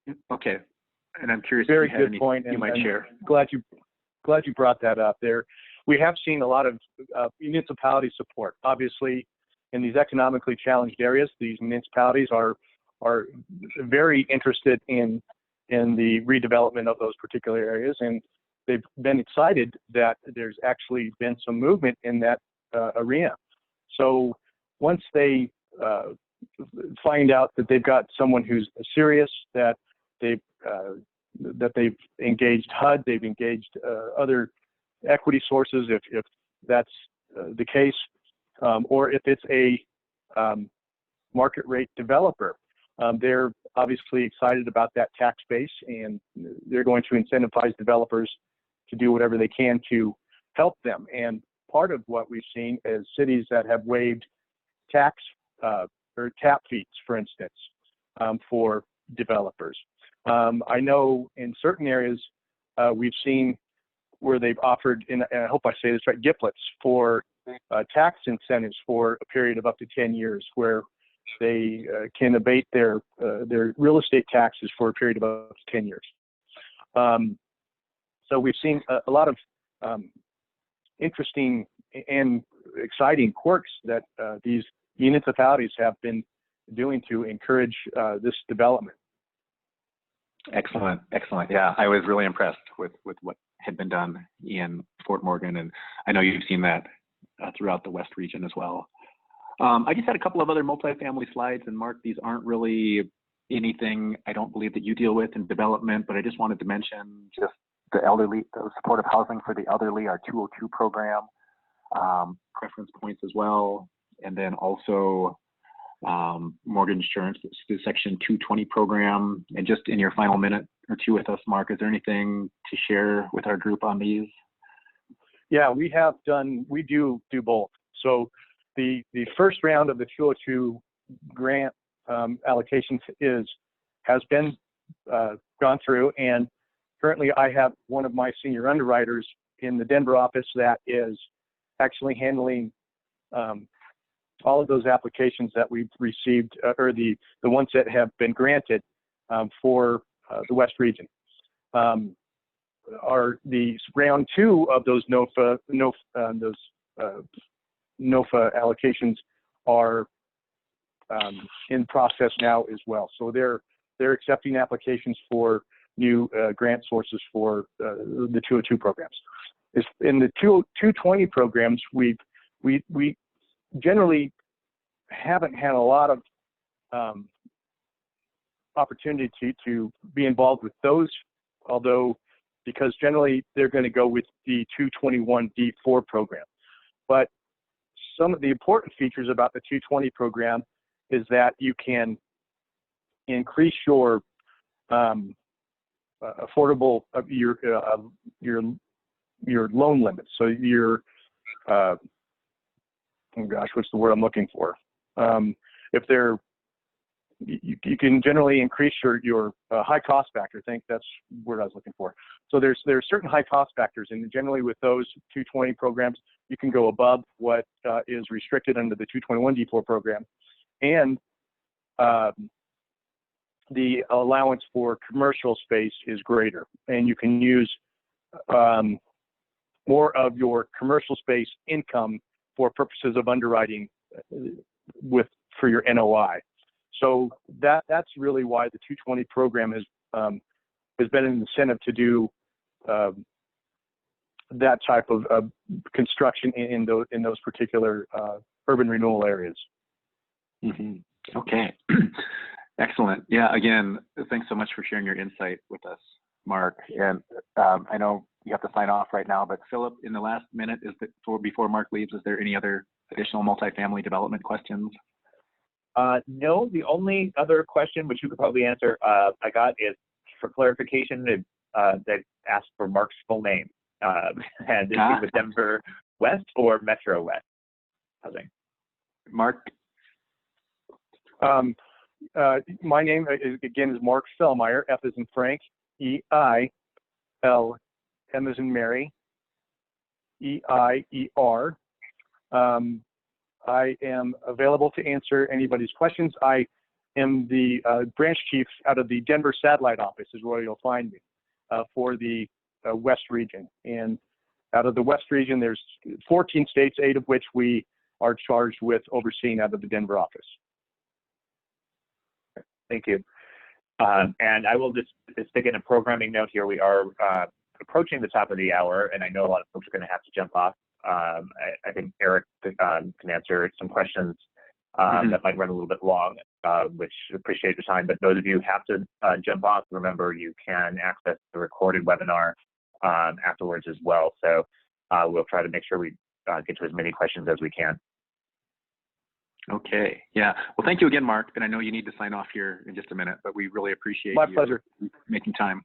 Speaker 3: Yeah.
Speaker 2: Okay. And I'm curious
Speaker 3: Very
Speaker 2: if you had
Speaker 3: good point,
Speaker 2: you might share.
Speaker 3: Glad you brought that up. We have seen a lot of municipality support. Obviously, in these economically challenged areas, these municipalities are very interested in the redevelopment of those particular areas, and they've been excited that there's actually been some movement in that arena. So once they find out that they've got someone who's serious, that they've engaged HUD, they've engaged other equity sources, if that's the case, or if it's a market rate developer, they're obviously excited about that tax base, and they're going to incentivize developers to do whatever they can to help them. And part of what we've seen is cities that have waived tax or tap fees, for instance, for developers. I know in certain areas we've seen where they've offered, and I hope I say this right, GIFLETs for tax incentives for a period of up to 10 years, where they can abate their real estate taxes for a period of up to 10 years. So we've seen a lot of interesting and exciting quirks that these municipalities have been doing to encourage this development.
Speaker 2: Excellent, excellent. Yeah, I was really impressed with what had been done in Fort Morgan, and I know you've seen that throughout the West region as well. I just had a couple of other multifamily slides, and Mark, these aren't really anything I don't believe that you deal with in development, but I just wanted to mention just the elderly, the supportive housing for the elderly, our 202 program, preference points as well, and then also mortgage insurance, the Section 220 program. And just in your final minute or two with us, Mark, is there anything to share with our group on these?
Speaker 3: Yeah, we do both. So the first round of the 202 grant allocations has been gone through, and currently I have one of my senior underwriters in the Denver office that is actually handling all of those applications that we've received, or the ones that have been granted for the West region. The round two of those NOFA allocations are in process now as well. So they're accepting applications for new grant sources for the 202 programs. In the 220 programs, we generally haven't had a lot of opportunity to be involved with those, although because generally they're going to go with the 221 D4 program. But some of the important features about the 220 program is that you can increase your affordable your loan limits. So your oh gosh, what's the word I'm looking for? If they're you can generally increase your high cost factor. I think that's the word I was looking for. So there's certain high cost factors, and generally with those 220 programs, you can go above what is restricted under the 221 D4 program, and the allowance for commercial space is greater, and you can use more of your commercial space income for purposes of underwriting for your NOI. So that's really why the 220 program has been an incentive to do that type of construction in those particular urban renewal areas.
Speaker 2: Mm-hmm. Okay. Excellent. Yeah, again, thanks so much for sharing your insight with us, Mark. And I know you have to sign off right now, but Philip, in the last minute, before Mark leaves, is there any other additional multifamily development questions?
Speaker 1: No, the only other question, which you could probably answer, I got is for clarification. They asked for Mark's full name, and is he with Denver West or Metro West Housing?
Speaker 2: Mark.
Speaker 3: My name again is Mark Fellmeyer. F as in Frank, E-I-L, M as in Mary, E-I-E-R. I am available to answer anybody's questions. I am the branch chief out of the Denver satellite office is where you'll find me for the West region. And out of the West region, there's 14 states, 8 of which we are charged with overseeing out of the Denver office.
Speaker 1: Thank you. And I will just stick in a programming note here. We are approaching the top of the hour, and I know a lot of folks are going to have to jump off. I think Eric can answer some questions that might run a little bit long, which appreciate your time. But those of you who have to jump off, remember you can access the recorded webinar afterwards as well. So we'll try to make sure we get to as many questions as we can.
Speaker 2: Okay. Yeah. Well, thank you again, Mark. And I know you need to sign off here in just a minute, but we really appreciate
Speaker 3: My pleasure.
Speaker 2: Making time.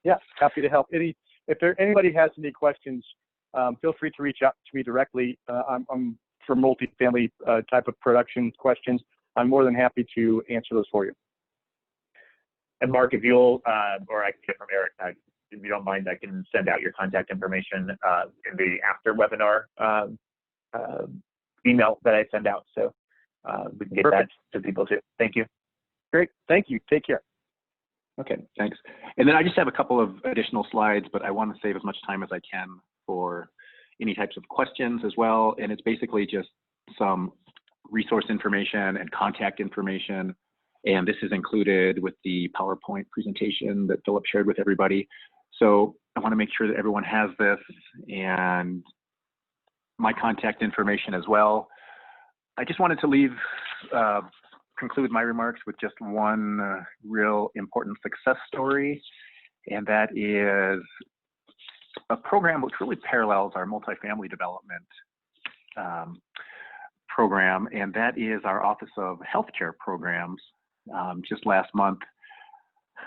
Speaker 3: Yeah, happy to help. If anybody has any questions, feel free to reach out to me directly. I'm for multifamily type of production questions. I'm more than happy to answer those for you.
Speaker 1: And Mark, if you'll, or I can get from Eric, if you don't mind, I can send out your contact information in the after webinar email that I send out. So we can get Perfect. That to people too. Thank you.
Speaker 3: Great. Thank you. Take care.
Speaker 2: Okay, thanks. And then I just have a couple of additional slides, but I want to save as much time as I can for any types of questions as well. And it's basically just some resource information and contact information. And this is included with the PowerPoint presentation that Philip shared with everybody. So I want to make sure that everyone has this and my contact information as well. I just wanted to conclude my remarks with just one real important success story, and that is a program which really parallels our multifamily development program, and that is our Office of Healthcare Programs. Just last month,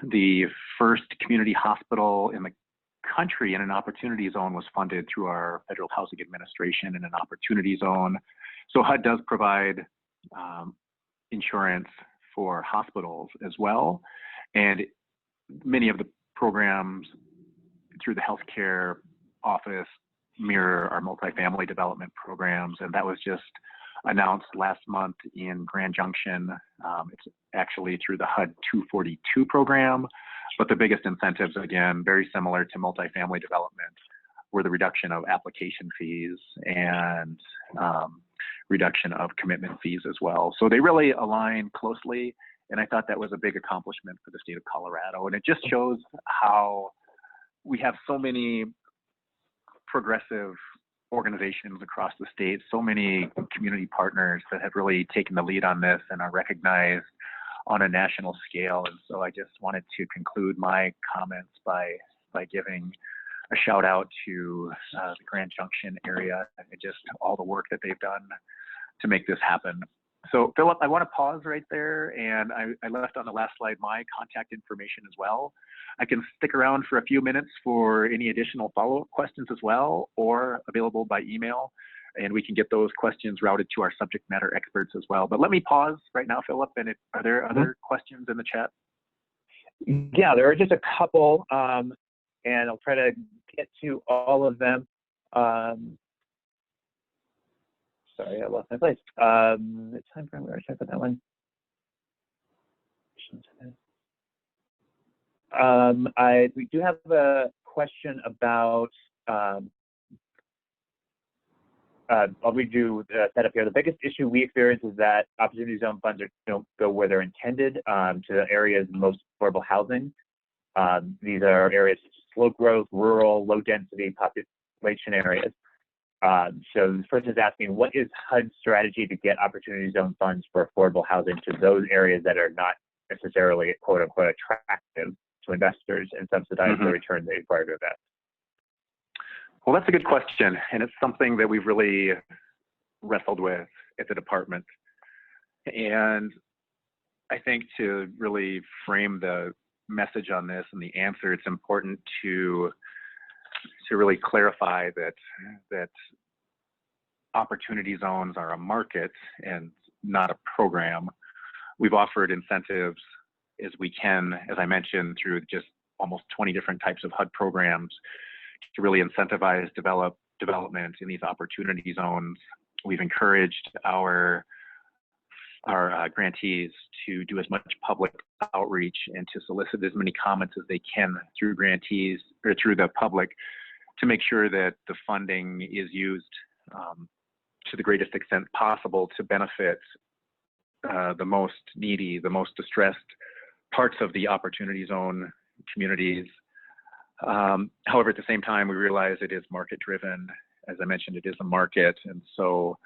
Speaker 2: the first community hospital in the country in an opportunity zone was funded through our Federal Housing Administration in an opportunity zone. So HUD does provide insurance for hospitals as well. And many of the programs through the healthcare office mirror our multifamily development programs. And that was just announced last month in Grand Junction. It's actually through the HUD 242 program. But the biggest incentives, again, very similar to multifamily development, were the reduction of application fees and reduction of commitment fees as well. So they really align closely, and I thought that was a big accomplishment for the state of Colorado. And it just shows how we have so many progressive organizations across the state, so many community partners that have really taken the lead on this and are recognized on a national scale. And so I just wanted to conclude my comments by giving a shout out to the Grand Junction area and just all the work that they've done to make this happen. So Philip, I want to pause right there, and I left on the last slide my contact information as well. I can stick around for a few minutes for any additional follow-up questions as well, or available by email, and we can get those questions routed to our subject matter experts as well. But let me pause right now, Philip, and are there other questions in the chat?
Speaker 1: Yeah, there are just a couple, and I'll try to get to all of them. Sorry, I lost my place. It's time for where I put that one. We do have a question about I'll read you the setup here. The biggest issue we experience is that opportunity zone funds don't go where they're intended, to the areas of most affordable housing. These are areas such as slow growth, rural, low density population areas. So this person is asking, what is HUD's strategy to get opportunity zone funds for affordable housing to those areas that are not necessarily quote unquote attractive to investors and subsidize the return they require to invest?
Speaker 2: Well, that's a good question, and it's something that we've really wrestled with at the department. And I think to really frame the message on this and the answer, it's important to really clarify that opportunity zones are a market and not a program. We've offered incentives as we can, as I mentioned, through just almost 20 different types of HUD programs to really incentivize development in these opportunity zones. We've encouraged our grantees to do as much public outreach and to solicit as many comments as they can through grantees or through the public to make sure that the funding is used to the greatest extent possible to benefit the most needy, the most distressed parts of the opportunity zone communities. However, at the same time, we realize it is market driven. As I mentioned, it is a market. And so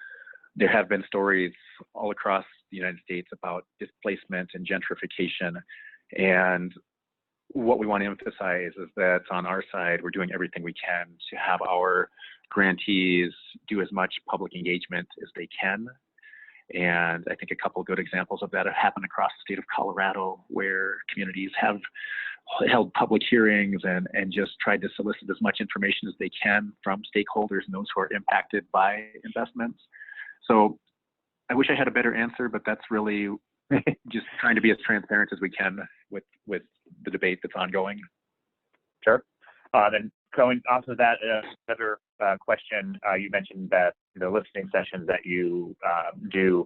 Speaker 2: there have been stories all across the United States about displacement and gentrification. And what we want to emphasize is that on our side, we're doing everything we can to have our grantees do as much public engagement as they can. And I think a couple of good examples of that have happened across the state of Colorado, where communities have held public hearings and just tried to solicit as much information as they can from stakeholders and those who are impacted by investments. So I wish I had a better answer, but that's really just trying to be as transparent as we can with the debate that's ongoing.
Speaker 1: Sure. Then going off of that, another question, you mentioned that the listening sessions that you do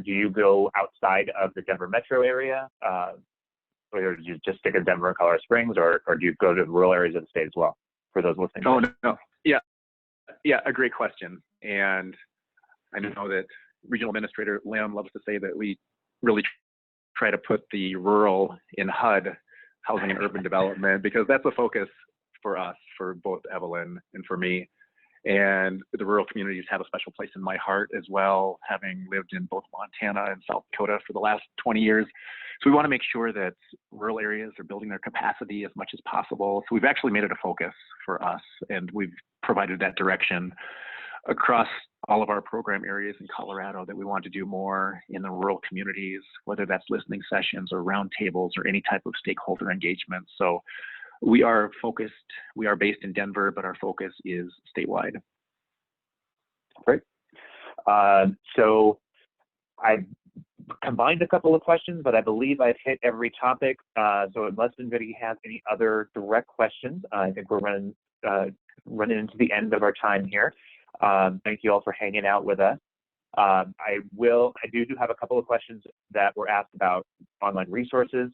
Speaker 1: you go outside of the Denver metro area? Or do you just stick in Denver and Colorado Springs, or do you go to rural areas of the state as well for those listening?
Speaker 2: Oh, no. Yeah. Yeah, a great question. And I know that Regional Administrator Lim loves to say that we really try to put the rural in HUD, housing and urban development, because that's a focus for us, for both Evelyn and for me. And the rural communities have a special place in my heart as well, having lived in both Montana and South Dakota for the last 20 years. So we want to make sure that rural areas are building their capacity as much as possible. So we've actually made it a focus for us, and we've provided that direction across all of our program areas in Colorado, that we want to do more in the rural communities, whether that's listening sessions or roundtables or any type of stakeholder engagement. So we are focused, we are based in Denver, but our focus is statewide.
Speaker 1: Great. So I combined a couple of questions, but I believe I've hit every topic. So unless anybody has any other direct questions, I think we're running into the end of our time here. Thank you all for hanging out with us. I do have a couple of questions that were asked about online resources.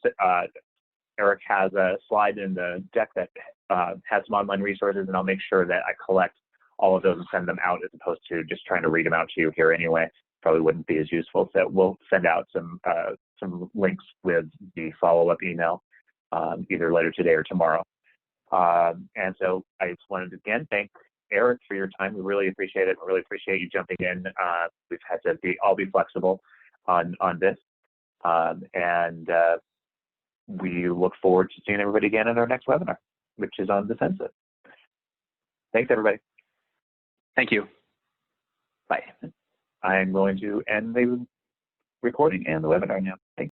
Speaker 1: Eric has a slide in the deck that has some online resources, and I'll make sure that I collect all of those and send them out, as opposed to just trying to read them out to you here anyway. Probably wouldn't be as useful. So we'll send out some links with the follow-up email either later today or tomorrow. And so I just wanted to again thank Eric for your time. We really appreciate it. We really appreciate you jumping in. We've had to all be flexible on this, and we look forward to seeing everybody again in our next webinar, which is on the census. Thanks, everybody.
Speaker 2: Thank you.
Speaker 1: Bye. I'm going to end the recording and the webinar now. Thanks.